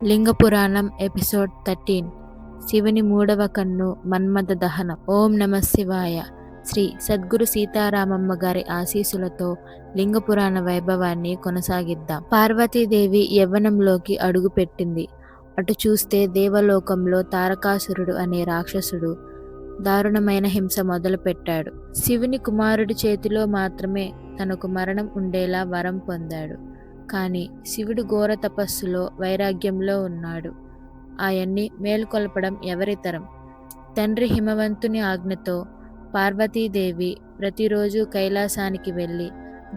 లింగ పురాణం ఎపిసోడ్ 13 శివుని మూడవ కన్ను మన్మథ దహనం. ఓం నమ శివాయ. శ్రీ సద్గురు సీతారామమ్మ గారి ఆశీస్సులతో లింగ పురాణ వైభవాన్ని కొనసాగిద్దాం. పార్వతీదేవి యవ్వనంలోకి అడుగుపెట్టింది. అటు చూస్తే దేవలోకంలో తారకాసురుడు అనే రాక్షసుడు దారుణమైన హింస మొదలుపెట్టాడు. శివుని కుమారుడి చేతిలో మాత్రమే తనకు మరణం ఉండేలా వరం పొందాడు. కానీ శివుడు ఘోర తపస్సులో వైరాగ్యంలో ఉన్నాడు. ఆయన్ని మేల్కొల్పడం ఎవరితరం? తండ్రి హిమవంతుని ఆజ్ఞతో పార్వతీదేవి ప్రతిరోజు కైలాసానికి వెళ్ళి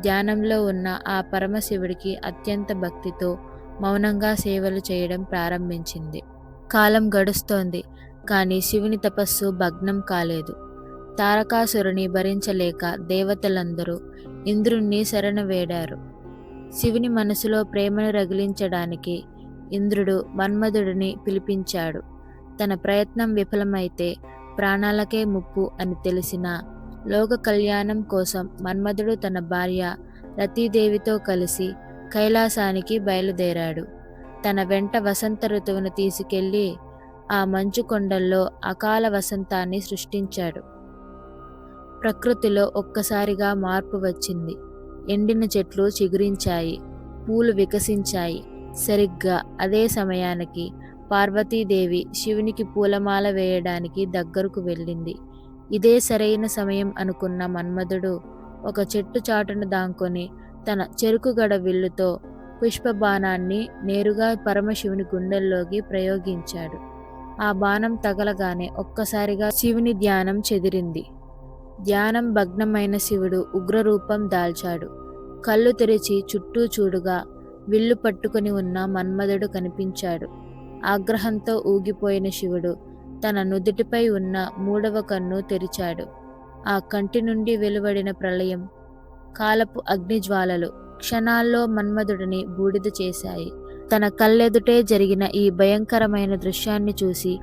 ధ్యానంలో ఉన్న ఆ పరమశివుడికి అత్యంత భక్తితో మౌనంగా సేవలు చేయడం ప్రారంభించింది. కాలం గడుస్తోంది, కానీ శివుని తపస్సు భగ్నం కాలేదు. తారకాసురుని భరించలేక దేవతలందరూ ఇంద్రుణ్ణి శరణవేడారు. శివుని మనసులో ప్రేమను రగిలించడానికి ఇంద్రుడు మన్మధుడిని పిలిపించాడు. తన ప్రయత్నం విఫలమైతే ప్రాణాలకే ముప్పు అని తెలిసినా లోక కళ్యాణం కోసం మన్మధుడు తన భార్య రతీదేవితో కలిసి కైలాసానికి బయలుదేరాడు. తన వెంట వసంత ఋతువును తీసుకెళ్లి ఆ మంచు కొండల్లో అకాల వసంతాన్ని సృష్టించాడు. ప్రకృతిలో ఒక్కసారిగా మార్పు వచ్చింది. ఎండిన చెట్లు చిగురించాయి, పూలు వికసించాయి. సరిగ్గా అదే సమయానికి పార్వతీదేవి శివునికి పూలమాల వేయడానికి దగ్గరకు వెళ్ళింది. ఇదే సరైన సమయం అనుకున్న మన్మధుడు ఒక చెట్టు చాటును దాంకొని తన చెరుకుగడ విల్లుతో పుష్పబాణాన్ని నేరుగా పరమశివుని గుండెల్లోకి ప్రయోగించాడు. ఆ బాణం తగలగానే ఒక్కసారిగా శివుని ధ్యానం చెదిరింది. ధ్యానం భగ్నమైన శివుడు ఉగ్రరూపం దాల్చాడు. కళ్ళు తెరిచి చుట్టూ చూడుగా విల్లు పట్టుకుని ఉన్న మన్మధుడు కనిపించాడు. ఆగ్రహంతో ఊగిపోయిన శివుడు తన నుదుటిపై ఉన్న మూడవ కన్ను తెరిచాడు. ఆ కంటి నుండి వెలువడిన ప్రళయం, కాలపు అగ్నిజ్వాలలు క్షణాల్లో మన్మధుడిని బూడిద చేశాయి. తన కళ్ళెదుటే జరిగిన ఈ భయంకరమైన దృశ్యాన్ని చూసి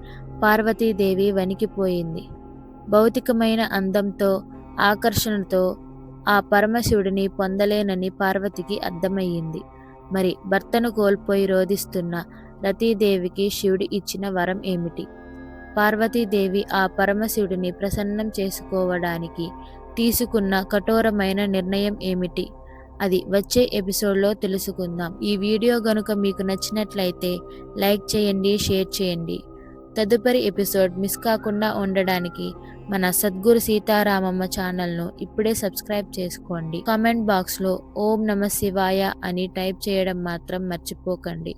పార్వతీదేవి వణికిపోయింది. భౌతికమైన అందంతో, ఆకర్షణతో ఆ పరమశివుడిని పొందలేనని పార్వతికి అర్థమయ్యింది. మరి భర్తను కోల్పోయి రోధిస్తున్న రతీదేవికి శివుడు ఇచ్చిన వరం ఏమిటి? పార్వతీదేవి ఆ పరమశివుడిని ప్రసన్నం చేసుకోవడానికి తీసుకున్న కఠోరమైన నిర్ణయం ఏమిటి? అది వచ్చే ఎపిసోడ్లో తెలుసుకుందాం. ఈ వీడియో గనుక మీకు నచ్చినట్లయితే లైక్ చేయండి, షేర్ చేయండి. తదుపరి ఎపిసోడ్ మిస్ కాకుండా ఉండడానికి మన సద్గురు సీతారామమ్మ ఛానల్ను ఇప్పుడే సబ్స్క్రైబ్ చేసుకోండి. కామెంట్ బాక్స్లో ఓం నమ శివాయ అని టైప్ చేయడం మాత్రం మర్చిపోకండి.